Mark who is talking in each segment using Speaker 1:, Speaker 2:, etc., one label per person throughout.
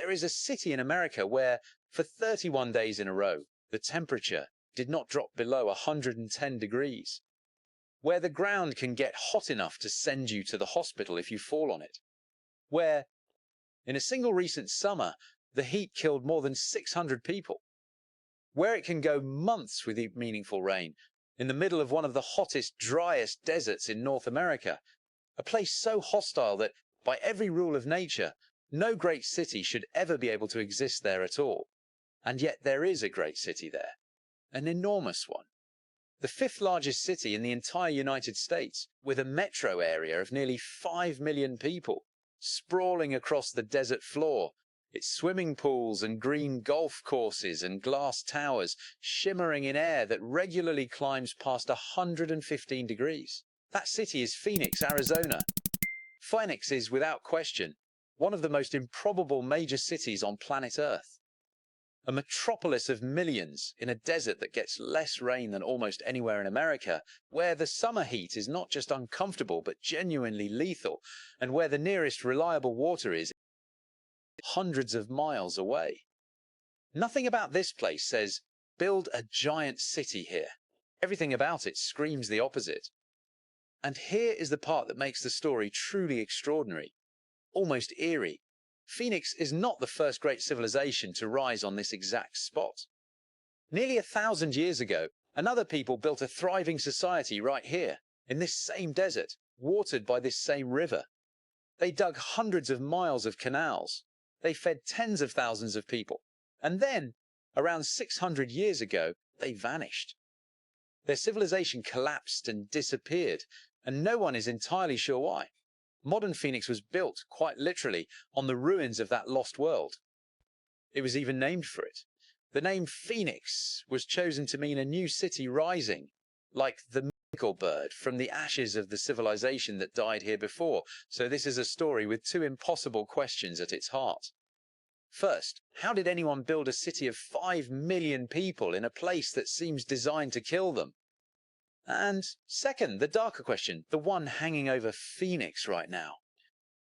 Speaker 1: there is a city in America where, for 31 days in a row, the temperature did not drop below 110 degrees, where the ground can get hot enough to send you to the hospital if you fall on it, where, in a single recent summer, the heat killed more than 600 people, where it can go months with meaningful rain, in the middle of one of the hottest, driest deserts in North America, a place so hostile that, by every rule of nature, no great city should ever be able to exist there at all. And yet there is a great city there, an enormous one. The fifth largest city in the entire United States, with a metro area of nearly 5 million people, sprawling across the desert floor, its swimming pools and green golf courses and glass towers shimmering in air that regularly climbs past 115 degrees. That city is Phoenix, Arizona. Phoenix is, without question, one of the most improbable major cities on planet Earth. A metropolis of millions in a desert that gets less rain than almost anywhere in America, where the summer heat is not just uncomfortable but genuinely lethal, and where the nearest reliable water is hundreds of miles away. Nothing about this place says, build a giant city here. Everything about it screams the opposite. And here is the part that makes the story truly extraordinary, almost eerie. Phoenix is not the first great civilization to rise on this exact spot. Nearly 1,000 years ago, another people built a thriving society right here, in this same desert, watered by this same river. They dug hundreds of miles of canals. They fed tens of thousands of people. And then, around 600 years ago, they vanished. Their civilization collapsed and disappeared, and no one is entirely sure why. Modern Phoenix was built, quite literally, on the ruins of that lost world. It was even named for it. The name Phoenix was chosen to mean a new city rising, like the miracle bird from the ashes of the civilization that died here before. So this is a story with two impossible questions at its heart. First, how did anyone build a city of 5 million people in a place that seems designed to kill them? And second, the darker question, the one hanging over Phoenix right now.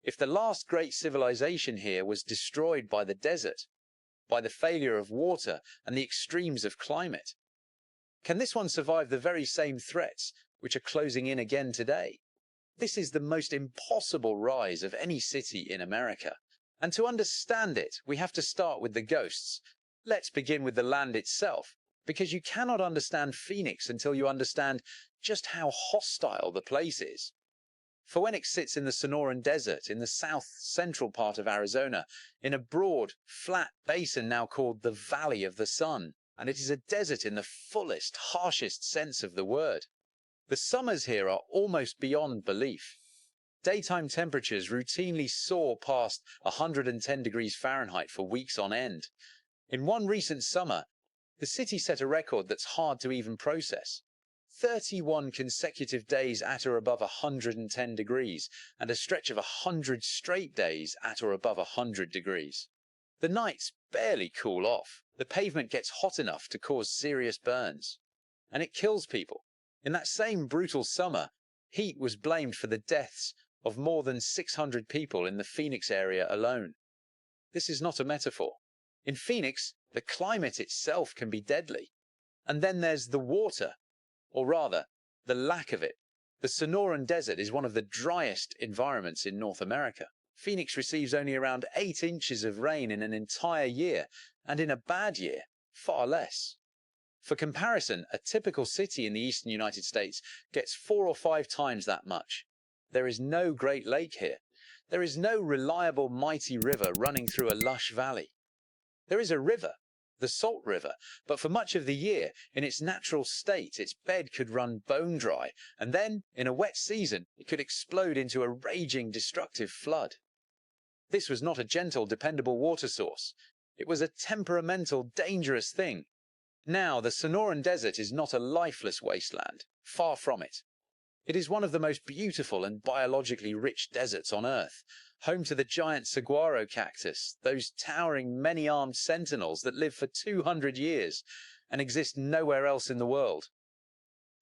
Speaker 1: If the last great civilization here was destroyed by the desert, by the failure of water and the extremes of climate, can this one survive the very same threats which are closing in again today? This is the most impossible rise of any city in America. And to understand it, we have to start with the ghosts. Let's begin with the land itself, because you cannot understand Phoenix until you understand just how hostile the place is. Phoenix sits in the Sonoran Desert in the south-central part of Arizona, in a broad, flat basin now called the Valley of the Sun, and it is a desert in the fullest, harshest sense of the word. The summers here are almost beyond belief. Daytime temperatures routinely soar past 110 degrees Fahrenheit for weeks on end. In one recent summer, the city set a record that's hard to even process. 31 consecutive days at or above 110 degrees, and a stretch of 100 straight days at or above 100 degrees. The nights barely cool off. The pavement gets hot enough to cause serious burns. And it kills people. In that same brutal summer, heat was blamed for the deaths of more than 600 people in the Phoenix area alone. This is not a metaphor. In Phoenix, the climate itself can be deadly. And then there's the water, or rather, the lack of it. The Sonoran Desert is one of the driest environments in North America. Phoenix receives only around 8 inches of rain in an entire year, and in a bad year, far less. For comparison, a typical city in the eastern United States gets 4 or 5 times that much. There is no Great Lake here. There is no reliable mighty river running through a lush valley. There is a river, the Salt River, but for much of the year, in its natural state, its bed could run bone dry, and then, in a wet season, it could explode into a raging, destructive flood. This was not a gentle, dependable water source. It was a temperamental, dangerous thing. Now, the Sonoran Desert is not a lifeless wasteland. Far from it. It is one of the most beautiful and biologically rich deserts on Earth, home to the giant saguaro cactus, those towering many-armed sentinels that live for 200 years and exist nowhere else in the world.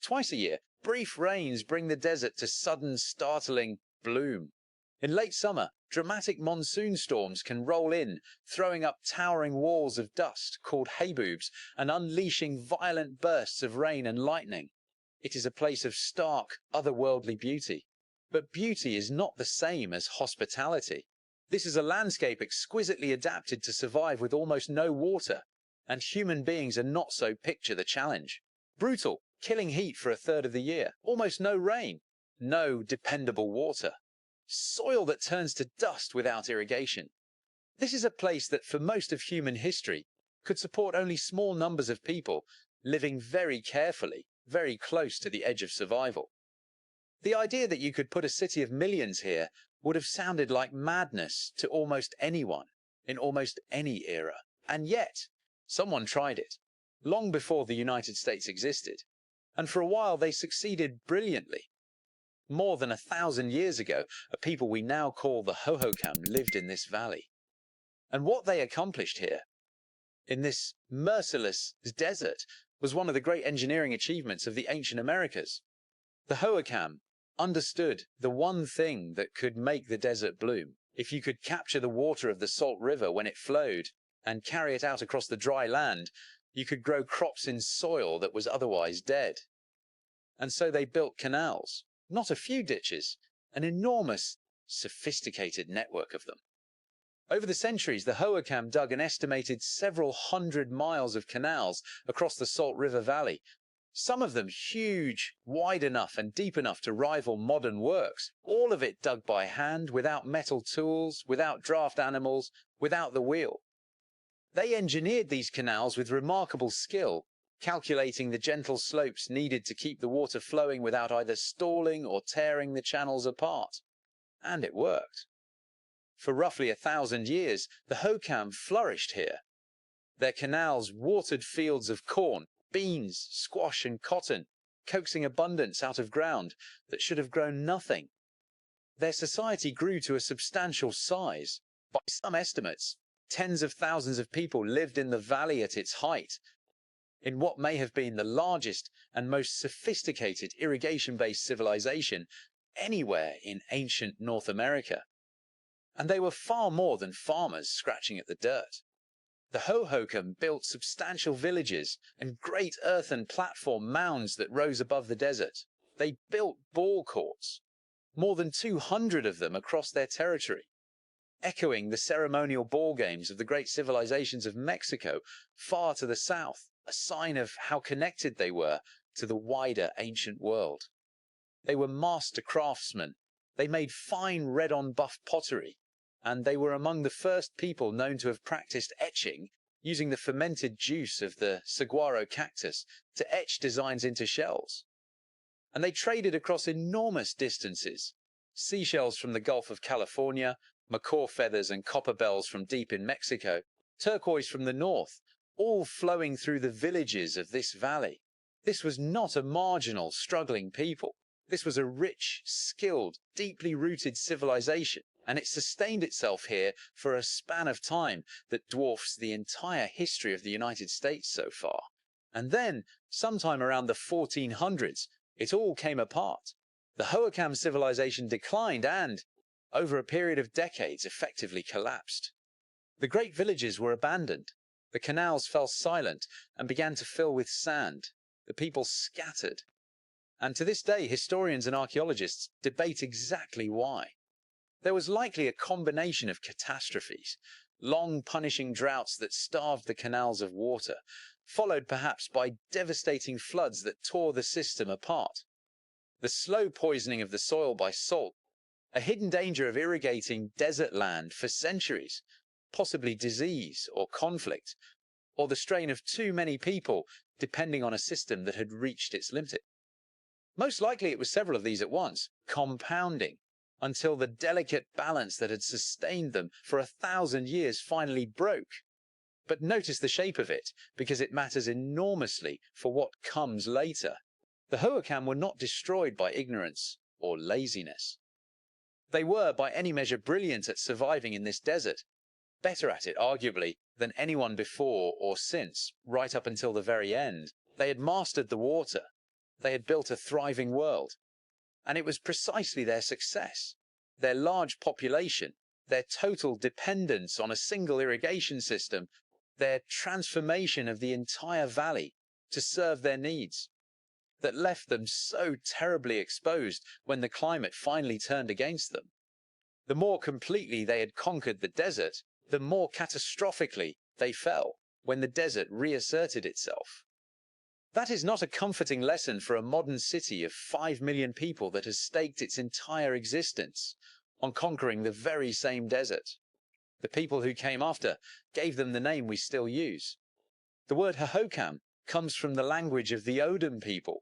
Speaker 1: Twice a year, brief rains bring the desert to sudden, startling bloom. In late summer, Dramatic monsoon storms can roll in, throwing up towering walls of dust called haboobs and unleashing violent bursts of rain and lightning. It is a place of stark, otherworldly beauty. But beauty is not the same as hospitality. This is a landscape exquisitely adapted to survive with almost no water, and human beings are not so picture the challenge. Brutal, killing heat for a third of the year, almost no rain, no dependable water. Soil that turns to dust without irrigation. This is a place that for most of human history could support only small numbers of people living very carefully, very close to the edge of survival. The idea that you could put a city of millions here would have sounded like madness to almost anyone in almost any era. And yet, someone tried it, long before the United States existed, and for a while they succeeded brilliantly. More than 1,000 years ago, a people we now call the Hohokam lived in this valley. And what they accomplished here, in this merciless desert, was one of the great engineering achievements of the ancient Americas. The Hohokam understood the one thing that could make the desert bloom. If you could capture the water of the salt river when it flowed and carry it out across the dry land, you could grow crops in soil that was otherwise dead. And so they built canals. Not a few ditches, an enormous, sophisticated network of them. Over the centuries, the Hohokam dug an estimated several hundred miles of canals across the Salt River Valley, some of them huge, wide enough and deep enough to rival modern works, all of it dug by hand, without metal tools, without draft animals, without the wheel. They engineered these canals with remarkable skill, calculating the gentle slopes needed to keep the water flowing without either stalling or tearing the channels apart. And it worked. For roughly 1,000 years, the Hohokam flourished here. Their canals watered fields of corn, beans, squash and cotton, coaxing abundance out of ground that should have grown nothing. Their society grew to a substantial size. By some estimates, tens of thousands of people lived in the valley at its height, in what may have been the largest and most sophisticated irrigation-based civilization anywhere in ancient North America. And they were far more than farmers scratching at the dirt. The Hohokam built substantial villages and great earthen platform mounds that rose above the desert. They built ball courts, more than 200 of them across their territory, echoing the ceremonial ball games of the great civilizations of Mexico far to the south, a sign of how connected they were to the wider ancient world. They were master craftsmen. They made fine red-on-buff pottery, and they were among the first people known to have practiced etching using the fermented juice of the saguaro cactus to etch designs into shells. And they traded across enormous distances, seashells from the Gulf of California, macaw feathers and copper bells from deep in Mexico, turquoise from the north, all flowing through the villages of this valley. This was not a marginal, struggling people. This was a rich, skilled, deeply rooted civilization, and it sustained itself here for a span of time that dwarfs the entire history of the United States so far. And then, sometime around the 1400s, it all came apart. The Hohokam civilization declined and, over a period of decades, effectively collapsed. The great villages were abandoned. The canals fell silent and began to fill with sand. The people scattered. And to this day, historians and archaeologists debate exactly why. There was likely a combination of catastrophes, long punishing droughts that starved the canals of water, followed perhaps by devastating floods that tore the system apart. The slow poisoning of the soil by salt, a hidden danger of irrigating desert land for centuries, possibly disease or conflict, or the strain of too many people depending on a system that had reached its limit. Most likely it was several of these at once, compounding, until the delicate balance that had sustained them for 1,000 years finally broke. But notice the shape of it, because it matters enormously for what comes later. The Hohokam were not destroyed by ignorance or laziness. They were, by any measure, brilliant at surviving in this desert, better at it, arguably, than anyone before or since, right up until the very end. They had mastered the water. They had built a thriving world. And it was precisely their success, their large population, their total dependence on a single irrigation system, their transformation of the entire valley to serve their needs, that left them so terribly exposed when the climate finally turned against them. The more completely they had conquered the desert, the more catastrophically they fell when the desert reasserted itself. That is not a comforting lesson for a modern city of 5 million people that has staked its entire existence on conquering the very same desert. The people who came after gave them the name we still use. The word Hohokam comes from the language of the Odom people,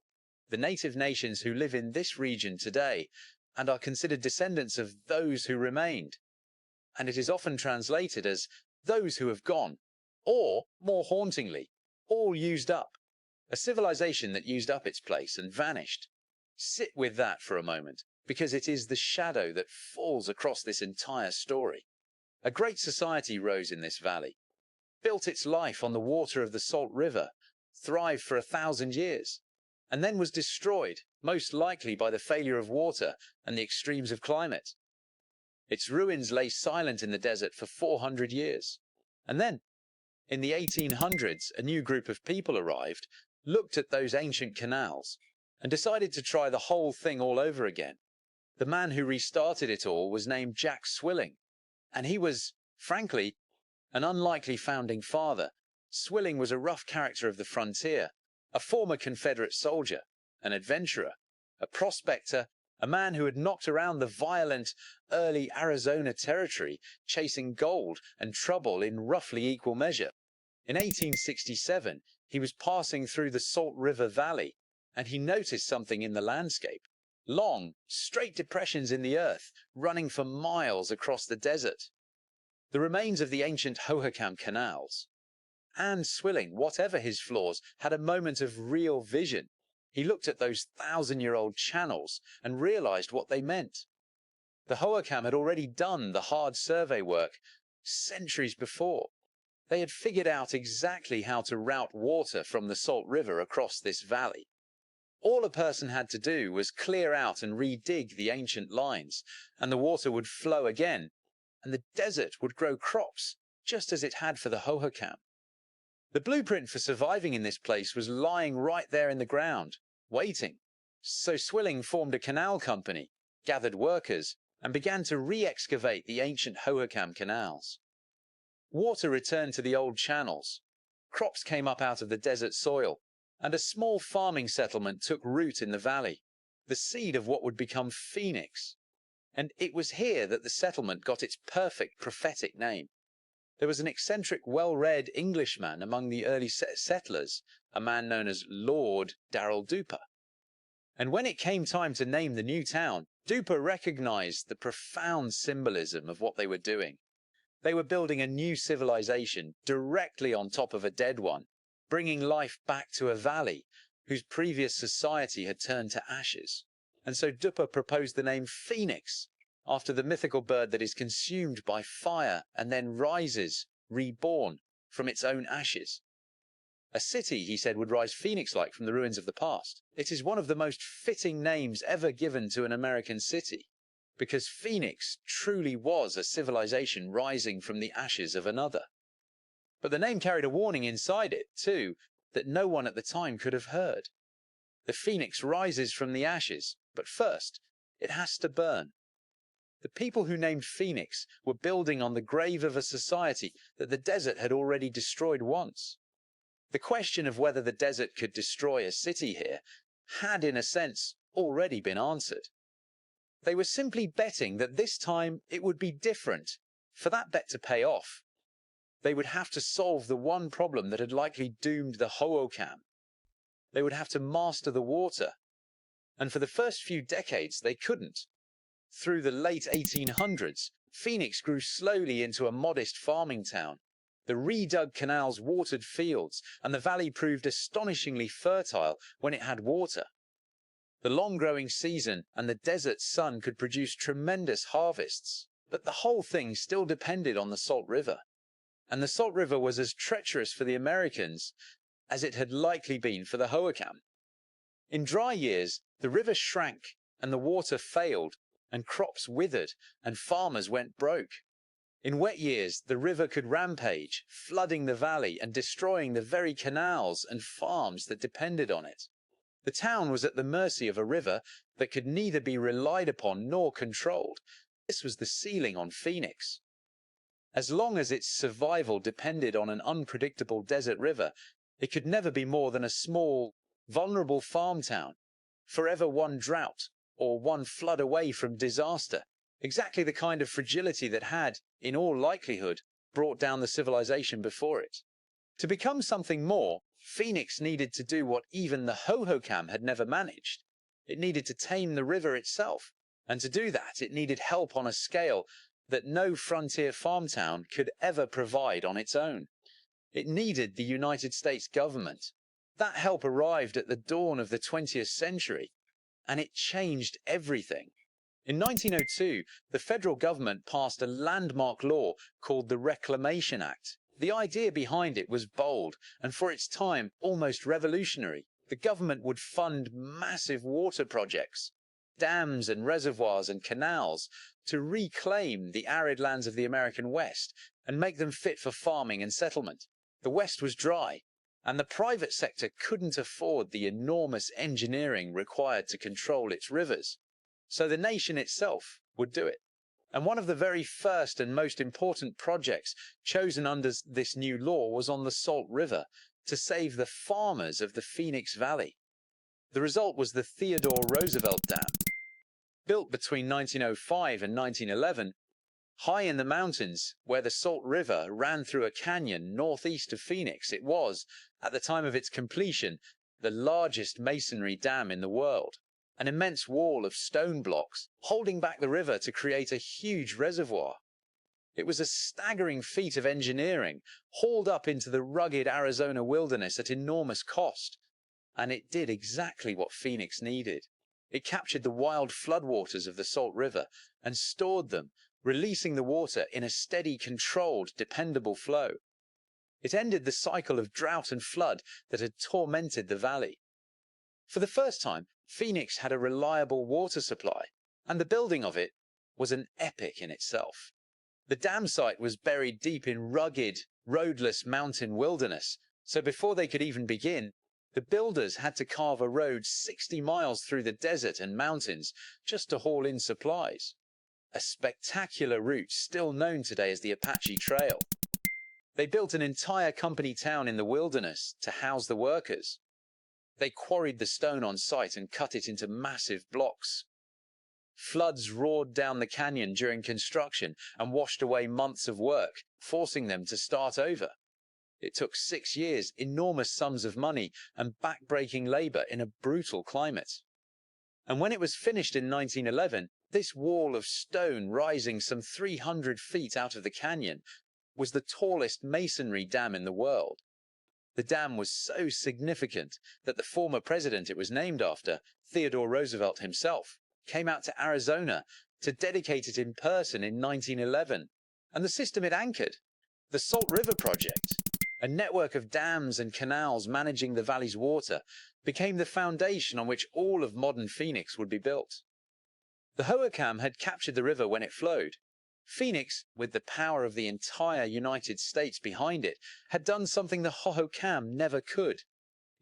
Speaker 1: the native nations who live in this region today and are considered descendants of those who remained. And it is often translated as those who have gone, or, more hauntingly, all used up. A civilization that used up its place and vanished. Sit with that for a moment, because it is the shadow that falls across this entire story. A great society rose in this valley, built its life on the water of the Salt River, thrived for 1,000 years, and then was destroyed, most likely by the failure of water and the extremes of climate. Its ruins lay silent in the desert for 400 years. And then, in the 1800s, a new group of people arrived, looked at those ancient canals, and decided to try the whole thing all over again. The man who restarted it all was named Jack Swilling, and he was, frankly, an unlikely founding father. Swilling was a rough character of the frontier, a former Confederate soldier, an adventurer, a prospector, a man who had knocked around the violent early Arizona territory, chasing gold and trouble in roughly equal measure. In 1867, he was passing through the Salt River Valley, and he noticed something in the landscape. Long, straight depressions in the earth, running for miles across the desert. The remains of the ancient Hohokam canals. And Swilling, whatever his flaws, had a moment of real vision. He looked at those 1,000-year-old channels and realized what they meant. The Hohokam had already done the hard survey work centuries before. They had figured out exactly how to route water from the Salt River across this valley. All a person had to do was clear out and re-dig the ancient lines, and the water would flow again, and the desert would grow crops, just as it had for the Hohokam. The blueprint for surviving in this place was lying right there in the ground, waiting. So Swilling formed a canal company, gathered workers, and began to re-excavate the ancient Hohokam canals. Water returned to the old channels, crops came up out of the desert soil, and a small farming settlement took root in the valley, the seed of what would become Phoenix. And it was here that the settlement got its perfect prophetic name. There was an eccentric, well-read Englishman among the early settlers, a man known as Lord Darrell Duppa. And when it came time to name the new town, Duppa recognized the profound symbolism of what they were doing. They were building a new civilization directly on top of a dead one, bringing life back to a valley whose previous society had turned to ashes. And so Duppa proposed the name Phoenix, after the mythical bird that is consumed by fire and then rises, reborn, from its own ashes. A city, he said, would rise phoenix-like from the ruins of the past. It is one of the most fitting names ever given to an American city, because Phoenix truly was a civilization rising from the ashes of another. But the name carried a warning inside it, too, that no one at the time could have heard. The phoenix rises from the ashes, but first, it has to burn. The people who named Phoenix were building on the grave of a society that the desert had already destroyed once. The question of whether the desert could destroy a city here had, in a sense, already been answered. They were simply betting that this time it would be different. For that bet to pay off, they would have to solve the one problem that had likely doomed the Hohokam. They would have to master the water. And for the first few decades, they couldn't. Through the late 1800s, Phoenix grew slowly into a modest farming town. The redug canals watered fields, and the valley proved astonishingly fertile when it had water. The long-growing season and the desert sun could produce tremendous harvests, but the whole thing still depended on the Salt River. And the Salt River was as treacherous for the Americans as it had likely been for the Hohokam. In dry years, the river shrank and the water failed, and crops withered, and farmers went broke. In wet years, the river could rampage, flooding the valley and destroying the very canals and farms that depended on it. The town was at the mercy of a river that could neither be relied upon nor controlled. This was the ceiling on Phoenix. As long as its survival depended on an unpredictable desert river, it could never be more than a small, vulnerable farm town, forever one drought or one flood away from disaster. Exactly the kind of fragility that had, in all likelihood, brought down the civilization before it. To become something more, Phoenix needed to do what even the Hohokam had never managed. It needed to tame the river itself, and to do that it needed help on a scale that no frontier farm town could ever provide on its own. It needed the United States government. That help arrived at the dawn of the 20th century, and it changed everything. In 1902, the federal government passed a landmark law called the Reclamation Act. The idea behind it was bold, and for its time, almost revolutionary. The government would fund massive water projects, dams and reservoirs and canals, to reclaim the arid lands of the American West and make them fit for farming and settlement. The West was dry, and the private sector couldn't afford the enormous engineering required to control its rivers. So the nation itself would do it. And one of the very first and most important projects chosen under this new law was on the Salt River to save the farmers of the Phoenix Valley. The result was the Theodore Roosevelt Dam. Built between 1905 and 1911, high in the mountains where the Salt River ran through a canyon northeast of Phoenix, it was, at the time of its completion, the largest masonry dam in the world. An immense wall of stone blocks holding back the river to create a huge reservoir. It was a staggering feat of engineering, hauled up into the rugged Arizona wilderness at enormous cost. And it did exactly what Phoenix needed. It captured the wild floodwaters of the Salt River and stored them, releasing the water in a steady, controlled, dependable flow. It ended the cycle of drought and flood that had tormented the valley. For the first time, Phoenix had a reliable water supply, and the building of it was an epic in itself. The dam site was buried deep in rugged, roadless mountain wilderness, so before they could even begin, the builders had to carve a road 60 miles through the desert and mountains just to haul in supplies. A spectacular route still known today as the Apache Trail. They built an entire company town in the wilderness to house the workers. They quarried the stone on site and cut it into massive blocks. Floods roared down the canyon during construction and washed away months of work, forcing them to start over. It took 6 years, enormous sums of money, and back-breaking labor in a brutal climate. And when it was finished in 1911, this wall of stone rising some 300 feet out of the canyon was the tallest masonry dam in the world. The dam was so significant that the former president it was named after, Theodore Roosevelt himself, came out to Arizona to dedicate it in person in 1911. And the system it anchored, the Salt River Project, a network of dams and canals managing the valley's water, became the foundation on which all of modern Phoenix would be built. The Hohokam had captured the river when it flowed. Phoenix, with the power of the entire United States behind it, had done something the Hohokam never could.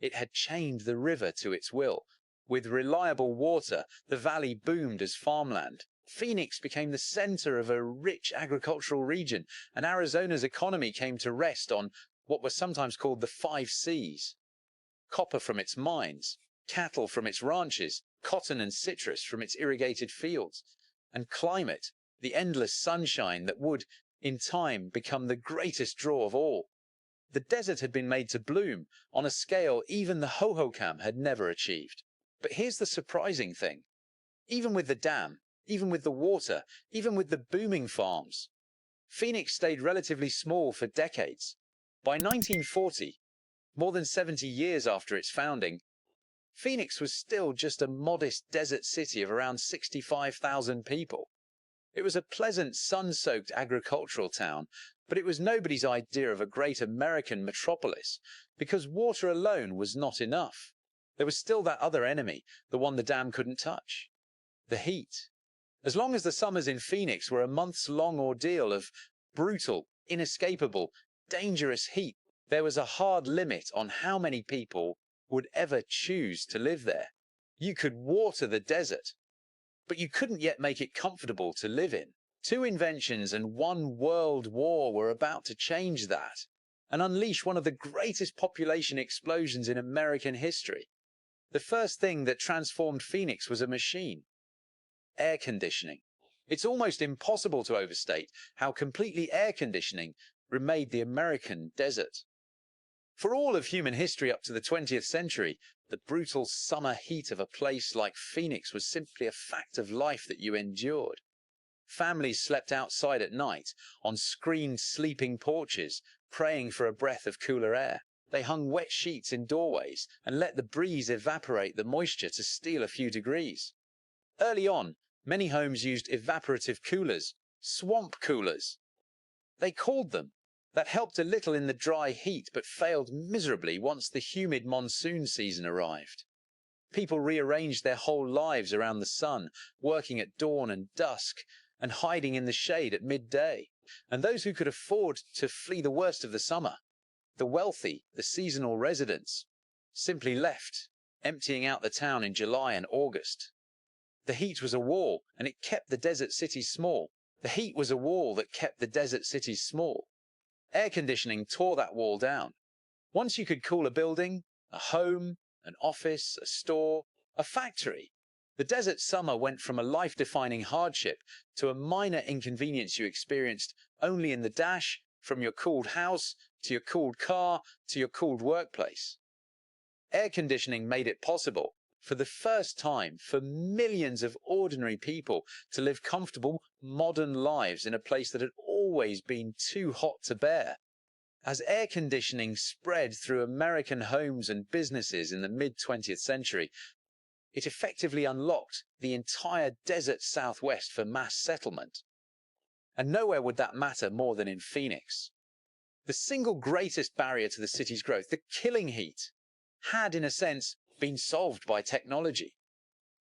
Speaker 1: It had chained the river to its will. With reliable water, the valley boomed as farmland. Phoenix became the center of a rich agricultural region, and Arizona's economy came to rest on what was sometimes called the 5 C's. Copper from its mines, cattle from its ranches, cotton and citrus from its irrigated fields, and climate, the endless sunshine that would, in time, become the greatest draw of all. The desert had been made to bloom on a scale even the Hohokam had never achieved. But here's the surprising thing. Even with the dam, even with the water, even with the booming farms, Phoenix stayed relatively small for decades. By 1940, more than 70 years after its founding, Phoenix was still just a modest desert city of around 65,000 people. It was a pleasant, sun-soaked agricultural town, but it was nobody's idea of a great American metropolis, because water alone was not enough. There was still that other enemy, the one the dam couldn't touch: the heat. As long as the summers in Phoenix were a months-long ordeal of brutal, inescapable, dangerous heat. There was a hard limit on how many people would ever choose to live there. You could water the desert, but you couldn't yet make it comfortable to live in. Two inventions and one world war were about to change that and unleash one of the greatest population explosions in American history. The first thing that transformed Phoenix was a machine: air conditioning. It's almost impossible to overstate how completely air conditioning remade the American desert. For all of human history up to the 20th century, the brutal summer heat of a place like Phoenix was simply a fact of life that you endured. Families slept outside at night, on screened sleeping porches, praying for a breath of cooler air. They hung wet sheets in doorways and let the breeze evaporate the moisture to steal a few degrees. Early on, many homes used evaporative coolers, swamp coolers, they called them. That helped a little in the dry heat, but failed miserably once the humid monsoon season arrived. People rearranged their whole lives around the sun, working at dawn and dusk, and hiding in the shade at midday. And those who could afford to flee the worst of the summer, the wealthy, the seasonal residents, simply left, emptying out the town in July and August. The heat was a wall, and it kept the desert cities small. The heat was a wall that kept the desert cities small. Air conditioning tore that wall down. Once you could cool a building, a home, an office, a store, a factory, the desert summer went from a life-defining hardship to a minor inconvenience you experienced only in the dash from your cooled house to your cooled car to your cooled workplace. Air conditioning made it possible, for the first time, for millions of ordinary people to live comfortable, modern lives in a place that had always been too hot to bear. As air conditioning spread through American homes and businesses in the mid-20th century, it effectively unlocked the entire desert Southwest for mass settlement. And nowhere would that matter more than in Phoenix. The single greatest barrier to the city's growth, the killing heat, had, in a sense, been solved by technology.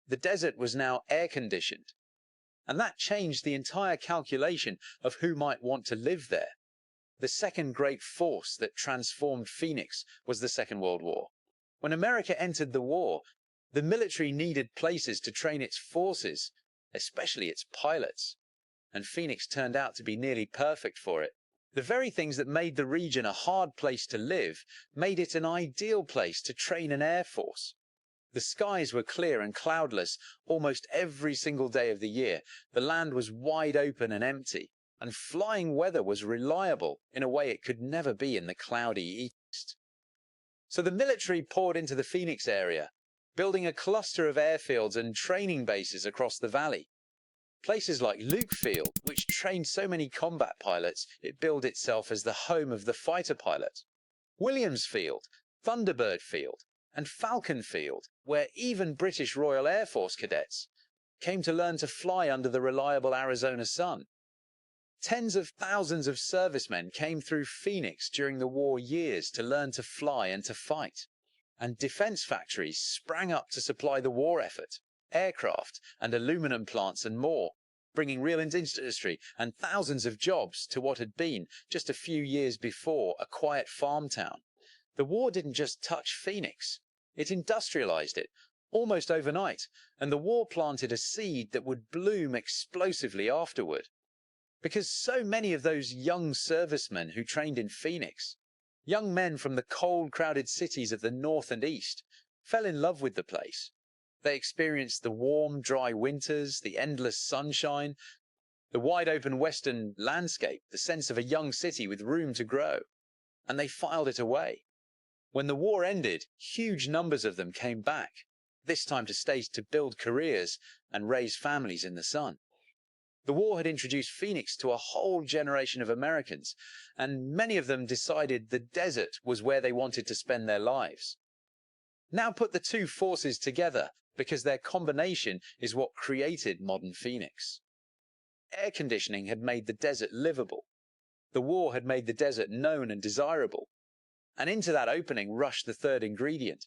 Speaker 1: The desert was now air-conditioned, and that changed the entire calculation of who might want to live there. The second great force that transformed Phoenix was the Second World War. When America entered the war, the military needed places to train its forces, especially its pilots, and Phoenix turned out to be nearly perfect for it. The very things that made the region a hard place to live made it an ideal place to train an air force. The skies were clear and cloudless almost every single day of the year. The land was wide open and empty, and flying weather was reliable in a way it could never be in the cloudy east. So the military poured into the Phoenix area, building a cluster of airfields and training bases across the valley. Places like Luke Field, which trained so many combat pilots, it billed itself as the home of the fighter pilot. Williams Field, Thunderbird Field, and Falcon Field, where even British Royal Air Force cadets came to learn to fly under the reliable Arizona sun. Tens of thousands of servicemen came through Phoenix during the war years to learn to fly and to fight. And defense factories sprang up to supply the war effort. Aircraft and aluminum plants and more, bringing real industry and thousands of jobs to what had been, just a few years before, a quiet farm town. The war didn't just touch Phoenix, it industrialized it, almost overnight, and the war planted a seed that would bloom explosively afterward. Because so many of those young servicemen who trained in Phoenix, young men from the cold, crowded cities of the north and east, fell in love with the place. They experienced the warm, dry winters, the endless sunshine, the wide-open western landscape, the sense of a young city with room to grow, and they filed it away. When the war ended, huge numbers of them came back, this time to stay to build careers and raise families in the sun. The war had introduced Phoenix to a whole generation of Americans, and many of them decided the desert was where they wanted to spend their lives. Now put the two forces together, because their combination is what created modern Phoenix. Air conditioning had made the desert livable. The war had made the desert known and desirable. And into that opening rushed the third ingredient.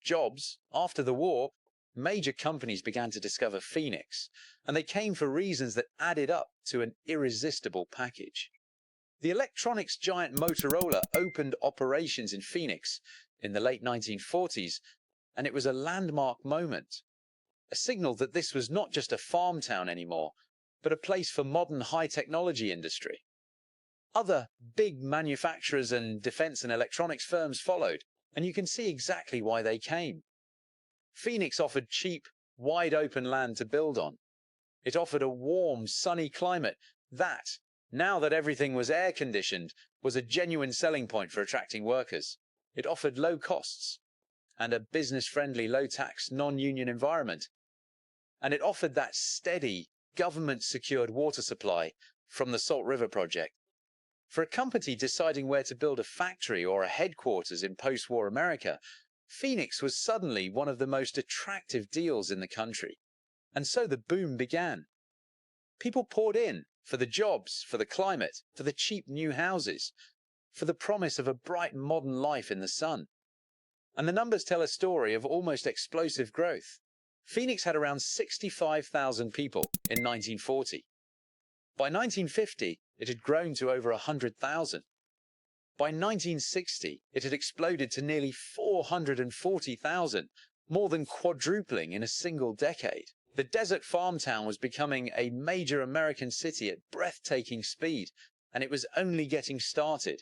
Speaker 1: Jobs, after the war, major companies began to discover Phoenix, and they came for reasons that added up to an irresistible package. The electronics giant Motorola opened operations in Phoenix in the late 1940s, and it was a landmark moment, a signal that this was not just a farm town anymore, but a place for modern high-technology industry. Other big manufacturers and defense and electronics firms followed, and you can see exactly why they came. Phoenix offered cheap, wide-open land to build on. It offered a warm, sunny climate that, now that everything was air-conditioned, was a genuine selling point for attracting workers. It offered low costs and a business-friendly, low-tax, non-union environment. And it offered that steady, government-secured water supply from the Salt River Project. For a company deciding where to build a factory or a headquarters in post-war America, Phoenix was suddenly one of the most attractive deals in the country. And so the boom began. People poured in for the jobs, for the climate, for the cheap new houses, for the promise of a bright modern life in the sun. And the numbers tell a story of almost explosive growth. Phoenix had around 65,000 people in 1940. By 1950, it had grown to over 100,000. By 1960, it had exploded to nearly 440,000, more than quadrupling in a single decade. The desert farm town was becoming a major American city at breathtaking speed, and it was only getting started.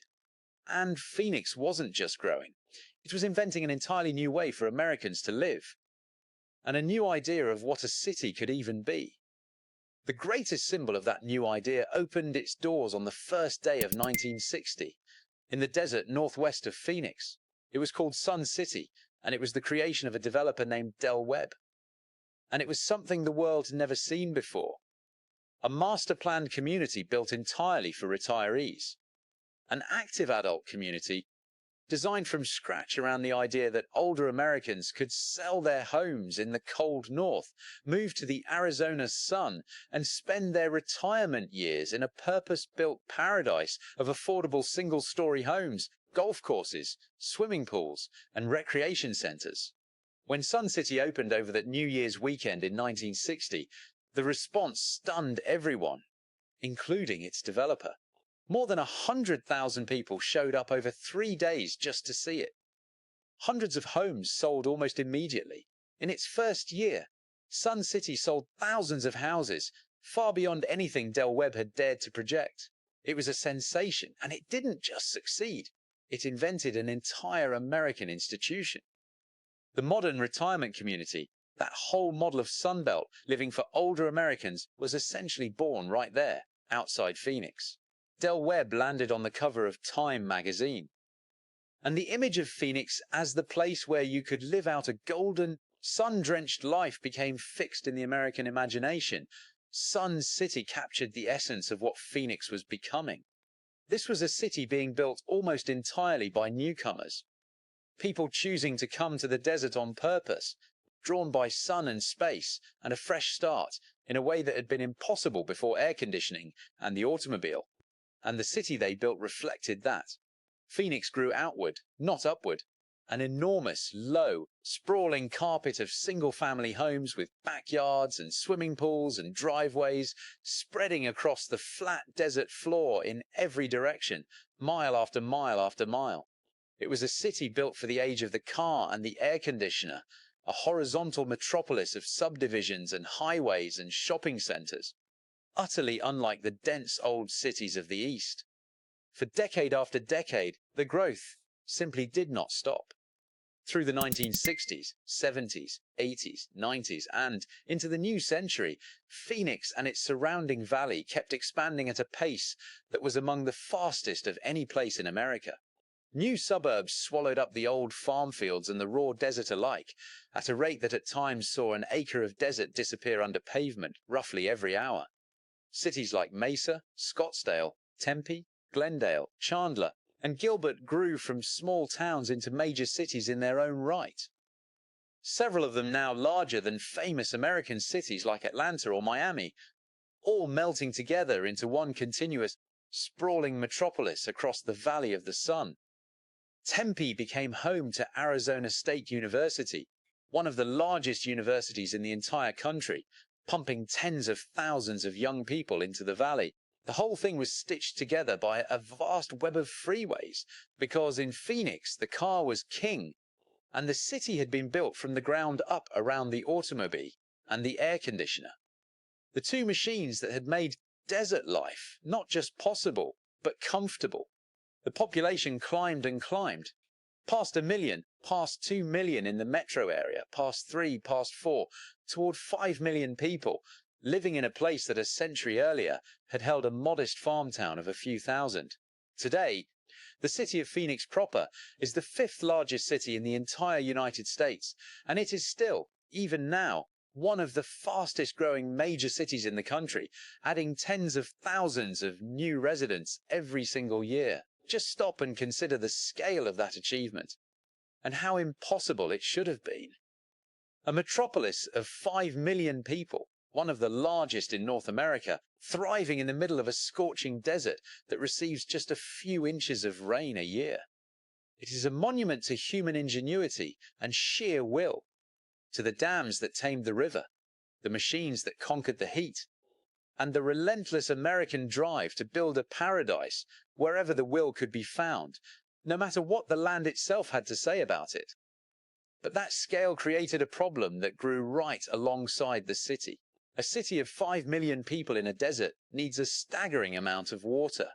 Speaker 1: And Phoenix wasn't just growing. It was inventing an entirely new way for Americans to live, and a new idea of what a city could even be. The greatest symbol of that new idea opened its doors on the first day of 1960, in the desert northwest of Phoenix. It was called Sun City, and it was the creation of a developer named Webb. And it was something the world had never seen before. A master-planned community built entirely for retirees. An active adult community designed from scratch around the idea that older Americans could sell their homes in the cold north, move to the Arizona sun, and spend their retirement years in a purpose-built paradise of affordable single-story homes, golf courses, swimming pools, and recreation centers. When Sun City opened over that New Year's weekend in 1960, the response stunned everyone, including its developer. More than 100,000 people showed up over 3 days just to see it. Hundreds of homes sold almost immediately. In its first year, Sun City sold thousands of houses, far beyond anything Webb had dared to project. It was a sensation, and it didn't just succeed. It invented an entire American institution. The modern retirement community, that whole model of Sunbelt living for older Americans, was essentially born right there, outside Phoenix. Webb landed on the cover of Time magazine. And the image of Phoenix as the place where you could live out a golden, sun-drenched life became fixed in the American imagination. Sun City captured the essence of what Phoenix was becoming. This was a city being built almost entirely by newcomers. People choosing to come to the desert on purpose, drawn by sun and space and a fresh start in a way that had been impossible before air conditioning and the automobile. And the city they built reflected that. Phoenix grew outward, not upward. An enormous, low, sprawling carpet of single-family homes with backyards and swimming pools and driveways spreading across the flat desert floor in every direction, mile after mile after mile. It was a city built for the age of the car and the air conditioner, a horizontal metropolis of subdivisions and highways and shopping centers. Utterly unlike the dense old cities of the East. For decade after decade, the growth simply did not stop. Through the 1960s, 70s, 80s, 90s, and into the new century, Phoenix and its surrounding valley kept expanding at a pace that was among the fastest of any place in America. New suburbs swallowed up the old farm fields and the raw desert alike, at a rate that at times saw an acre of desert disappear under pavement roughly every hour. Cities like Mesa, Scottsdale, Tempe, Glendale, Chandler, and Gilbert grew from small towns into major cities in their own right. Several of them now larger than famous American cities like Atlanta or Miami, all melting together into one continuous, sprawling metropolis across the Valley of the Sun. Tempe became home to Arizona State University, one of the largest universities in the entire country, pumping tens of thousands of young people into the valley. The whole thing was stitched together by a vast web of freeways, because in Phoenix the car was king, and the city had been built from the ground up around the automobile and the air conditioner. The two machines that had made desert life not just possible, but comfortable. The population climbed and climbed, past 1 million, past 2 million in the metro area, past 3, past 4, toward 5 million people, living in a place that a century earlier had held a modest farm town of a few thousand. Today, the city of Phoenix proper is the 5th largest city in the entire United States, and it is still, even now, one of the fastest growing major cities in the country, adding tens of thousands of new residents every single year. Just stop and consider the scale of that achievement, and how impossible it should have been. A metropolis of 5 million people, one of the largest in North America, thriving in the middle of a scorching desert that receives just a few inches of rain a year. It is a monument to human ingenuity and sheer will, to the dams that tamed the river, the machines that conquered the heat, and the relentless American drive to build a paradise wherever the will could be found, no matter what the land itself had to say about it. But that scale created a problem that grew right alongside the city. A city of 5 million people in a desert needs a staggering amount of water.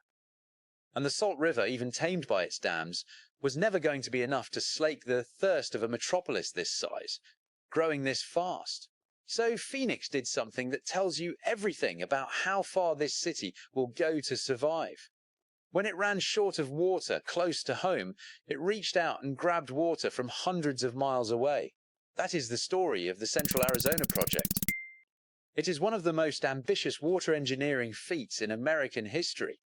Speaker 1: And the Salt River, even tamed by its dams, was never going to be enough to slake the thirst of a metropolis this size, growing this fast. So Phoenix did something that tells you everything about how far this city will go to survive. When it ran short of water close to home, it reached out and grabbed water from hundreds of miles away. That is the story of the Central Arizona Project. It is one of the most ambitious water engineering feats in American history.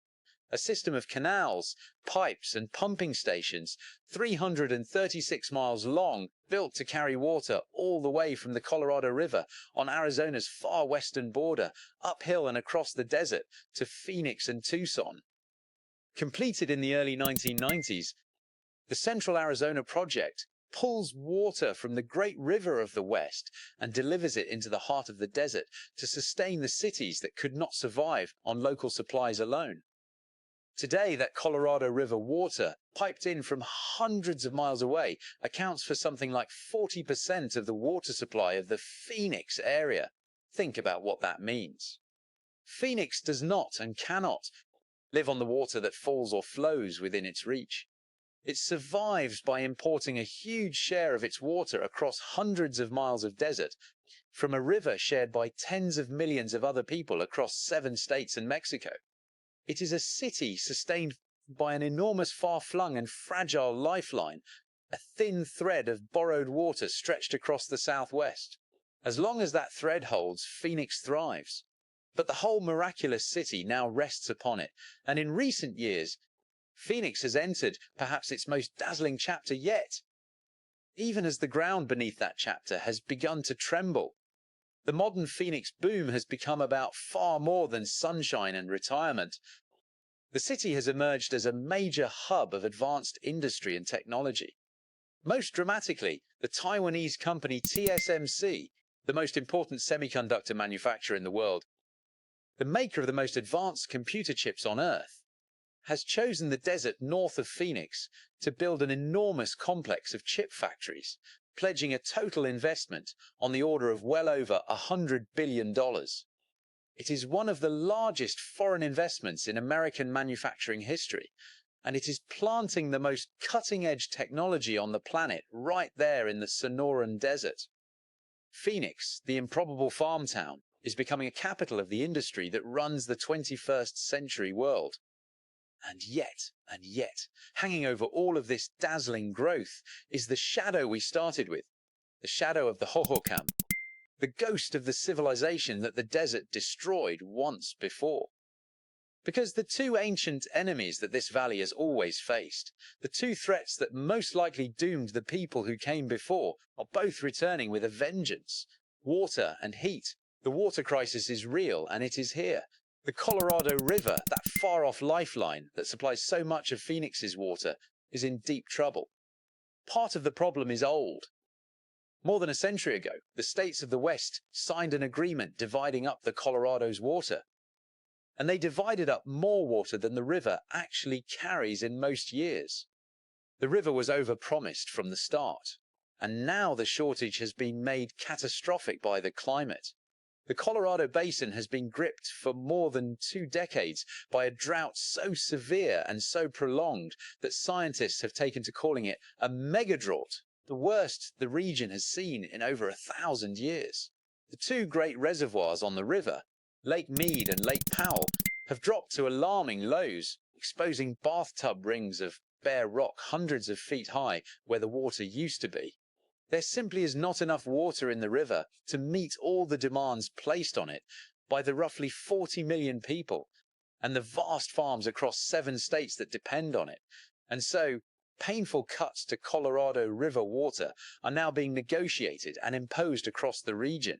Speaker 1: A system of canals, pipes and pumping stations, 336 miles long, built to carry water all the way from the Colorado River on Arizona's far western border, uphill and across the desert to Phoenix and Tucson. Completed in the early 1990s, the Central Arizona Project pulls water from the great river of the West and delivers it into the heart of the desert to sustain the cities that could not survive on local supplies alone. Today, that Colorado River water, piped in from hundreds of miles away, accounts for something like 40% of the water supply of the Phoenix area. Think about what that means. Phoenix does not and cannot live on the water that falls or flows within its reach. It survives by importing a huge share of its water across hundreds of miles of desert from a river shared by tens of millions of other people across 7 states and Mexico. It is a city sustained by an enormous far-flung and fragile lifeline, a thin thread of borrowed water stretched across the southwest. As long as that thread holds, Phoenix thrives. But the whole miraculous city now rests upon it, and in recent years, Phoenix has entered perhaps its most dazzling chapter yet, even as the ground beneath that chapter has begun to tremble. The modern Phoenix boom has become about far more than sunshine and retirement. The city has emerged as a major hub of advanced industry and technology. Most dramatically, the Taiwanese company TSMC, the most important semiconductor manufacturer in the world, the maker of the most advanced computer chips on Earth, has chosen the desert north of Phoenix to build an enormous complex of chip factories, pledging a total investment on the order of well over $100 billion. It is one of the largest foreign investments in American manufacturing history, and it is planting the most cutting-edge technology on the planet right there in the Sonoran Desert. Phoenix, the improbable farm town, is becoming a capital of the industry that runs the 21st century world. And yet, hanging over all of this dazzling growth is the shadow we started with, the shadow of the Hohokam, the ghost of the civilization that the desert destroyed once before. Because the two ancient enemies that this valley has always faced, the two threats that most likely doomed the people who came before, are both returning with a vengeance: water and heat. The water crisis is real, and it is here. The Colorado River, that far-off lifeline that supplies so much of Phoenix's water, is in deep trouble. Part of the problem is old. More than a century ago, the states of the West signed an agreement dividing up the Colorado's water. And they divided up more water than the river actually carries in most years. The river was overpromised from the start, and now the shortage has been made catastrophic by the climate. The Colorado Basin has been gripped for more than 2 decades by a drought so severe and so prolonged that scientists have taken to calling it a megadrought, the worst the region has seen in over 1,000 years. The 2 great reservoirs on the river, Lake Mead and Lake Powell, have dropped to alarming lows, exposing bathtub rings of bare rock hundreds of feet high where the water used to be. There simply is not enough water in the river to meet all the demands placed on it by the roughly 40 million people and the vast farms across 7 states that depend on it. And so, painful cuts to Colorado River water are now being negotiated and imposed across the region.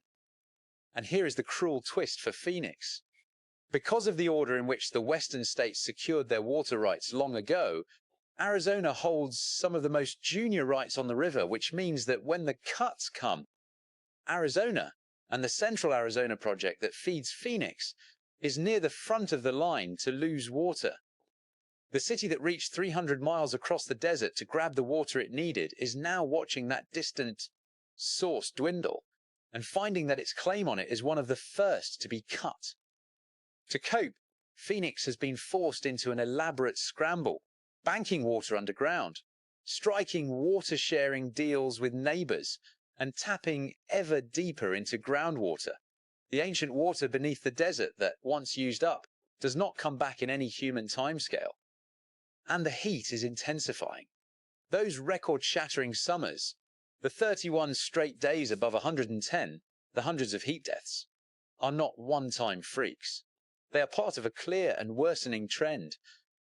Speaker 1: And here is the cruel twist for Phoenix. Because of the order in which the western states secured their water rights long ago, Arizona holds some of the most junior rights on the river, which means that when the cuts come, Arizona and the Central Arizona project that feeds Phoenix is near the front of the line to lose water. The city that reached 300 miles across the desert to grab the water it needed is now watching that distant source dwindle and finding that its claim on it is one of the first to be cut. To cope, Phoenix has been forced into an elaborate scramble, banking water underground, striking water-sharing deals with neighbors, and tapping ever deeper into groundwater. The ancient water beneath the desert that, once used up, does not come back in any human timescale. And the heat is intensifying. Those record-shattering summers, the 31 straight days above 110, the hundreds of heat deaths, are not one-time freaks. They are part of a clear and worsening trend,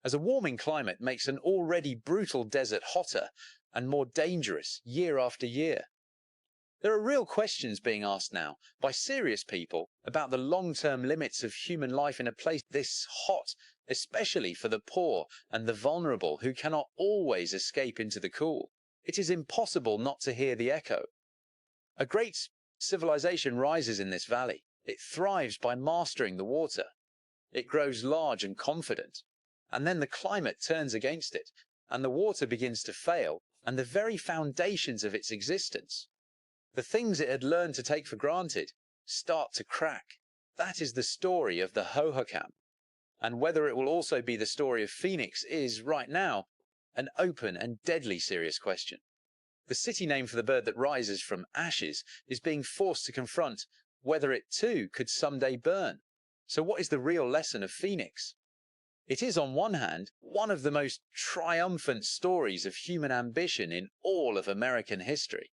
Speaker 1: as a warming climate makes an already brutal desert hotter and more dangerous year after year. There are real questions being asked now by serious people about the long-term limits of human life in a place this hot, especially for the poor and the vulnerable who cannot always escape into the cool. It is impossible not to hear the echo. A great civilization rises in this valley. It thrives by mastering the water. It grows large and confident, and then the climate turns against it, and the water begins to fail, and the very foundations of its existence, the things it had learned to take for granted, start to crack. That is the story of the Hohokam, and whether it will also be the story of Phoenix is, right now, an open and deadly serious question. The city name for the bird that rises from ashes is being forced to confront whether it too could someday burn. So what is the real lesson of Phoenix? It is, on one hand, one of the most triumphant stories of human ambition in all of American history.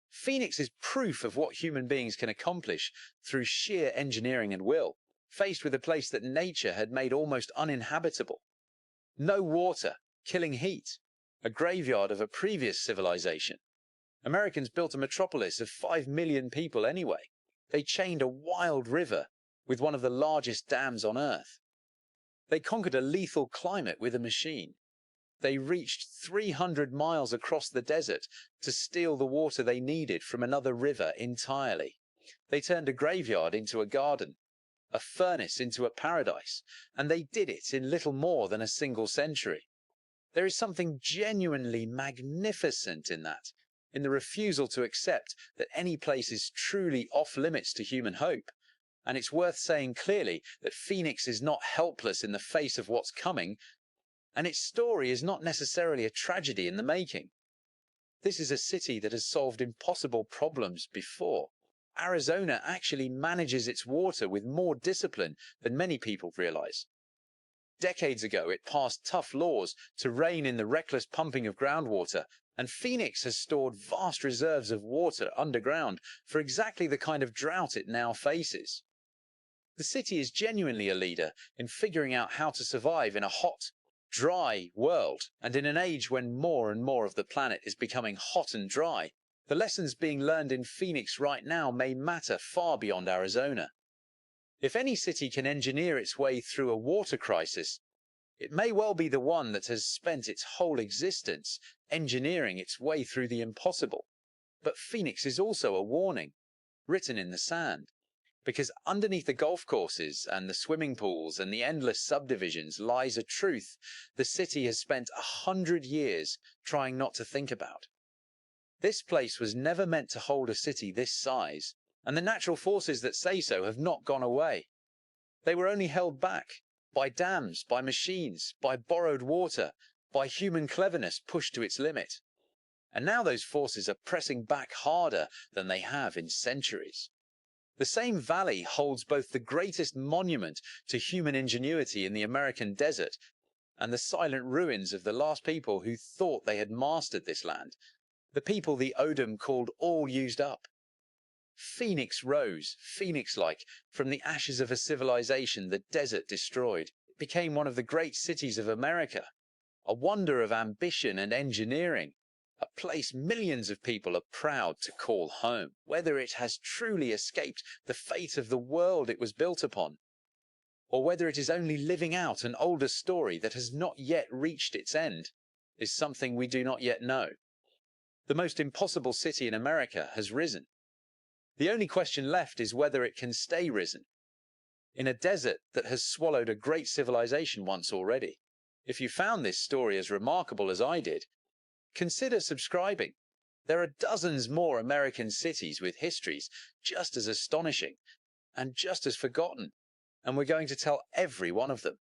Speaker 1: Phoenix is proof of what human beings can accomplish through sheer engineering and will, faced with a place that nature had made almost uninhabitable. No water, killing heat, a graveyard of a previous civilization. Americans built a metropolis of 5 million people anyway. They chained a wild river with one of the largest dams on Earth. They conquered a lethal climate with a machine. They reached 300 miles across the desert to steal the water they needed from another river entirely. They turned a graveyard into a garden, a furnace into a paradise, and they did it in little more than a single century. There is something genuinely magnificent in that, in the refusal to accept that any place is truly off limits to human hope. And it's worth saying clearly that Phoenix is not helpless in the face of what's coming, and its story is not necessarily a tragedy in the making. This is a city that has solved impossible problems before. Arizona actually manages its water with more discipline than many people realize. Decades ago, it passed tough laws to rein in the reckless pumping of groundwater, and Phoenix has stored vast reserves of water underground for exactly the kind of drought it now faces. The city is genuinely a leader in figuring out how to survive in a hot, dry world, and in an age when more and more of the planet is becoming hot and dry. The lessons being learned in Phoenix right now may matter far beyond Arizona. If any city can engineer its way through a water crisis, it may well be the one that has spent its whole existence engineering its way through the impossible. But Phoenix is also a warning, written in the sand. Because underneath the golf courses and the swimming pools and the endless subdivisions lies a truth the city has spent 100 years trying not to think about. This place was never meant to hold a city this size, and the natural forces that say so have not gone away. They were only held back by dams, by machines, by borrowed water, by human cleverness pushed to its limit. And now those forces are pressing back harder than they have in centuries. The same valley holds both the greatest monument to human ingenuity in the American desert and the silent ruins of the last people who thought they had mastered this land, the people the Odom called all used up. Phoenix rose, phoenix-like, from the ashes of a civilization the desert destroyed. It became one of the great cities of America, a wonder of ambition and engineering, a place millions of people are proud to call home. Whether it has truly escaped the fate of the world it was built upon, or whether it is only living out an older story that has not yet reached its end, is something we do not yet know. The most impossible city in America has risen. The only question left is whether it can stay risen in a desert that has swallowed a great civilization once already. If you found this story as remarkable as I did, consider subscribing. There are dozens more American cities with histories just as astonishing and just as forgotten, and we're going to tell every one of them.